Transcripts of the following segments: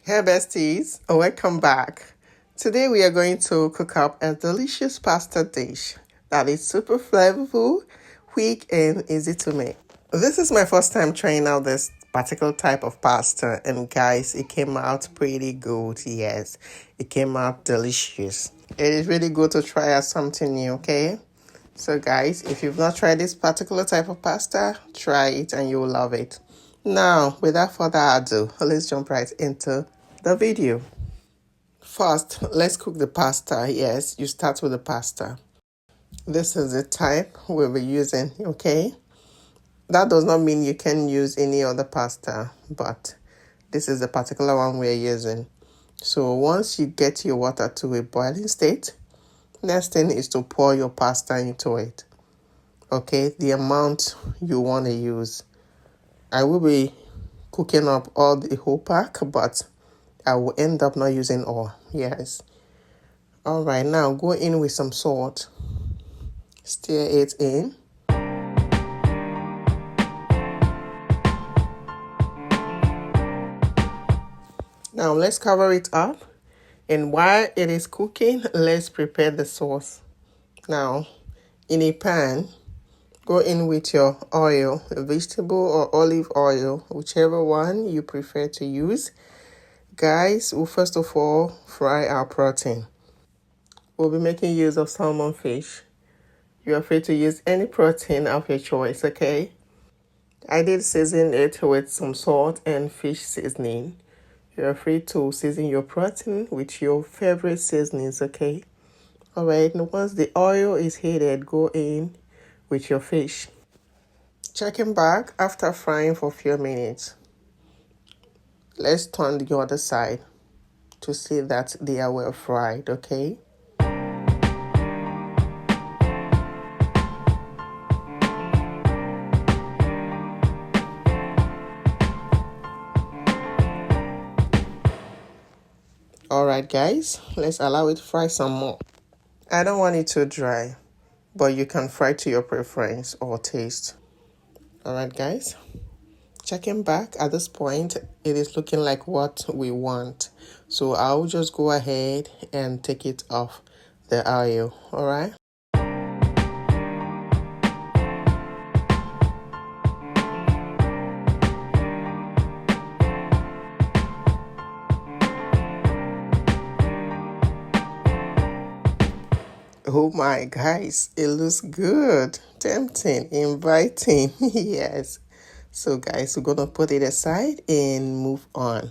Hey besties, welcome back. Today we are going to cook up a delicious pasta dish that is super flavorful, quick and easy to make. This is my first time trying out this particular type of pasta and guys, it came out pretty good. Yes, it came out delicious. It is really good to try out something new, okay? So guys, if you've not tried this particular type of pasta, try it and you'll love it. Now, without further ado, let's jump right into the video. First, let's cook the pasta. Yes, you start with the pasta. This is the type we'll be using, okay? That does not mean you can use any other pasta, but this is the particular one we're using. So once you get your water to a boiling state, next thing is to pour your pasta into it. Okay, the amount you want to use. I will be cooking up all the whole pack, but I will end up not using all. Yes. All right, now go in with some salt. Stir it in. Now let's cover it up. And while it is cooking, let's prepare the sauce. Now, in a pan, go in with your oil, vegetable or olive oil, whichever one you prefer to use. Guys, we'll first of all fry our protein. We'll be making use of salmon fish. You're free to use any protein of your choice, okay? I did season it with some salt and fish seasoning. You're free to season your protein with your favorite seasonings, okay? Alright, now once the oil is heated, go in with your fish. Checking back after frying for a few minutes. Let's turn the other side to see that they are well fried, okay? Alright guys, let's allow it to fry some more. I don't want it too dry, but you can fry to your preference or taste. Alright guys, checking back at this point, it is looking like what we want. So I'll just go ahead and take it off the oil, alright? Oh my guys, it looks good, tempting, inviting. Yes. So guys, we're gonna put it aside and move on.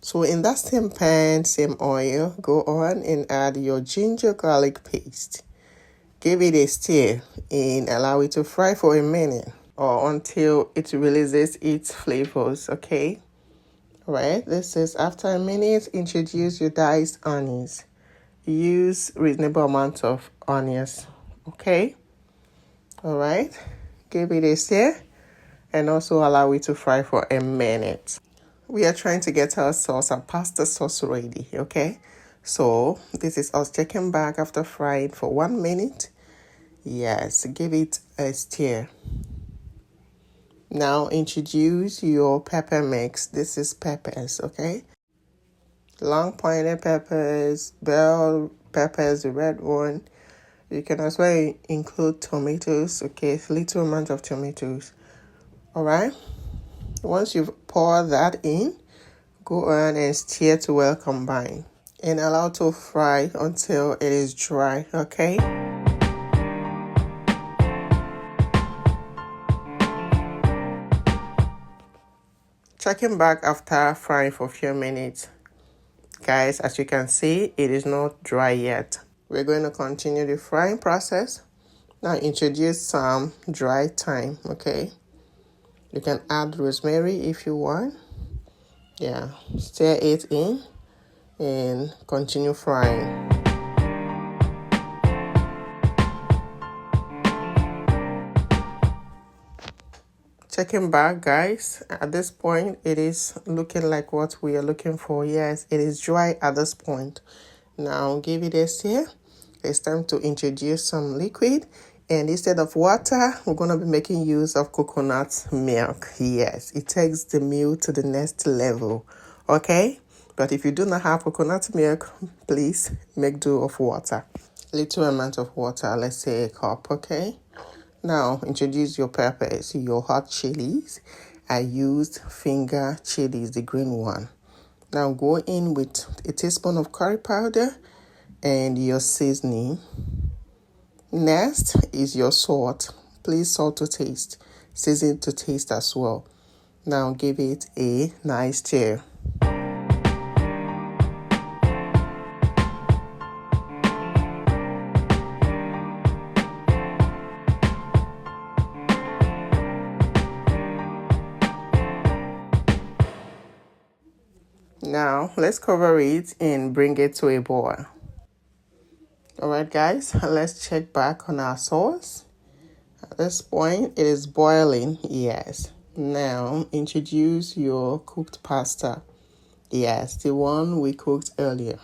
So in that same pan, same oil, go on and add your ginger garlic paste. Give it a stir and allow it to fry for a minute or until it releases its flavors, okay? Alright, this is after a minute, introduce your diced onions. Use reasonable amount of onions, okay? Alright, give it a stir and also allow it to fry for a minute. We are trying to get our sauce, our pasta sauce ready, okay? So this is us checking back after frying for 1 minute. Yes, give it a stir. Now introduce your pepper mix. This is peppers, okay? Long pointed peppers, bell peppers, the red one. You can as well include tomatoes, okay? Little amount of tomatoes. Alright? Once you've poured that in, go on and stir to well combine. And allow to fry until it is dry, okay? Checking back after frying for a few minutes. Guys, as you can see, it is not dry yet. We're going to continue the frying process. Now introduce some dry thyme, okay? You can add rosemary if you want. Yeah, stir it in and continue frying. Checking back, guys, at this point it is looking like what we are looking for. Yes, it is dry at this point. Now give it a stir. It's time to introduce some liquid, and instead of water we're going to be making use of coconut milk. Yes, it takes the meal to the next level, okay? But if you do not have coconut milk, please make do of water. Little amount of water, let's say a cup, okay? Now, introduce your peppers, your hot chilies. I used finger chilies, the green one. Now, go in with a teaspoon of curry powder and your seasoning. Next is your salt. Please salt to taste. Season to taste as well. Now, give it a nice stir. Now, let's cover it and bring it to a boil. Alright guys, let's check back on our sauce. At this point, it is boiling, yes. Now, introduce your cooked pasta. Yes, the one we cooked earlier.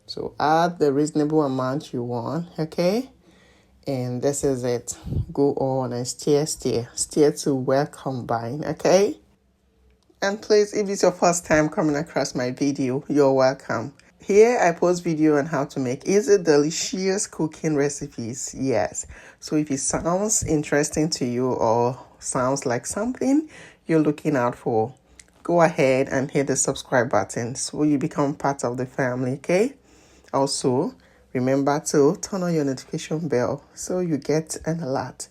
So, add the reasonable amount you want, okay? And this is it. Go on and stir to well combine, okay? And please, if it's your first time coming across my video, you're welcome. Here I post video on how to make easy, delicious cooking recipes. Yes. So if it sounds interesting to you or sounds like something you're looking out for, go ahead and hit the subscribe button so you become part of the family, okay? Also, remember to turn on your notification bell so you get an alert.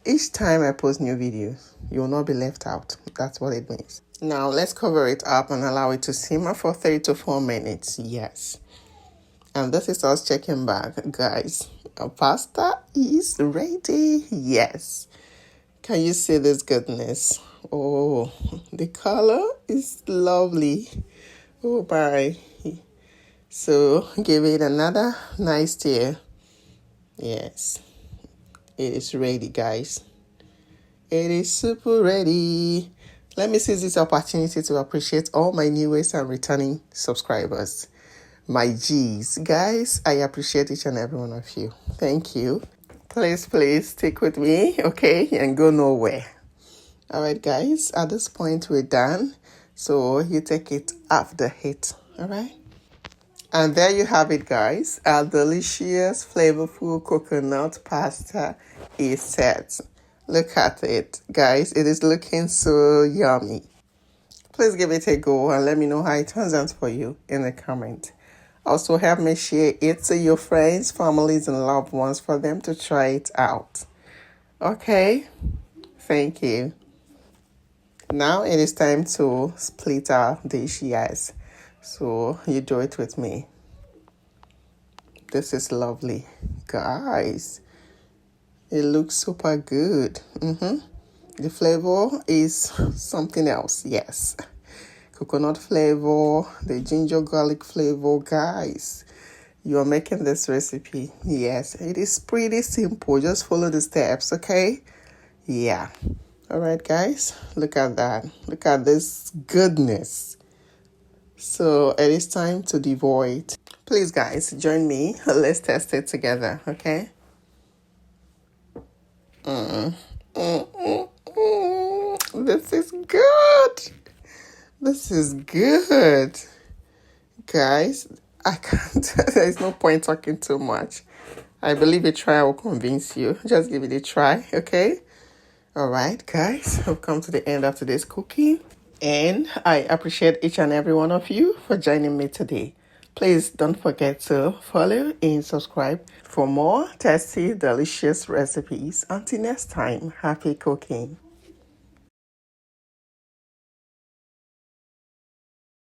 Each time I post new videos, you will not be left out. That's what it means. Now, let's cover it up and allow it to simmer for 3 to 4 minutes. Yes. And this is us checking back. Guys, our pasta is ready. Yes. Can you see this goodness? Oh, the color is lovely. Oh, my. So, give it another nice stir. Yes. It is ready, guys. It is super ready. Let me seize this opportunity to appreciate all my newest and returning subscribers. My G's. Guys, I appreciate each and every one of you. Thank you. Please stick with me, okay? And go nowhere. Alright, guys. At this point, we're done. So, you take it off the heat. Alright? And there you have it, guys. Our delicious, flavorful coconut pasta is set. Look at it, guys. It is looking so yummy. Please give it a go and let me know how it turns out for you in the comment. Also, help me share it to your friends, families, and loved ones for them to try it out. Okay? Thank you. Now it is time to split our dish, yes. So you do it with me. This is lovely, guys. It looks super good. The flavor is something else, yes. Coconut flavor, the ginger garlic flavor, guys. You are making this recipe. Yes, it is pretty simple. Just follow the steps, okay? Yeah. All right, guys. Look at that. Look at this goodness. So it is time to devour it. Please, guys, join me. Let's test it together, okay? This is good. This is good. Guys, I can't. There's no point talking too much. I believe a try will convince you. Just give it a try, okay? All right, guys. We've come to the end of today's cooking. And I appreciate each and every one of you for joining me today. Please don't forget to follow and subscribe for more tasty, delicious recipes. Until next time, happy cooking.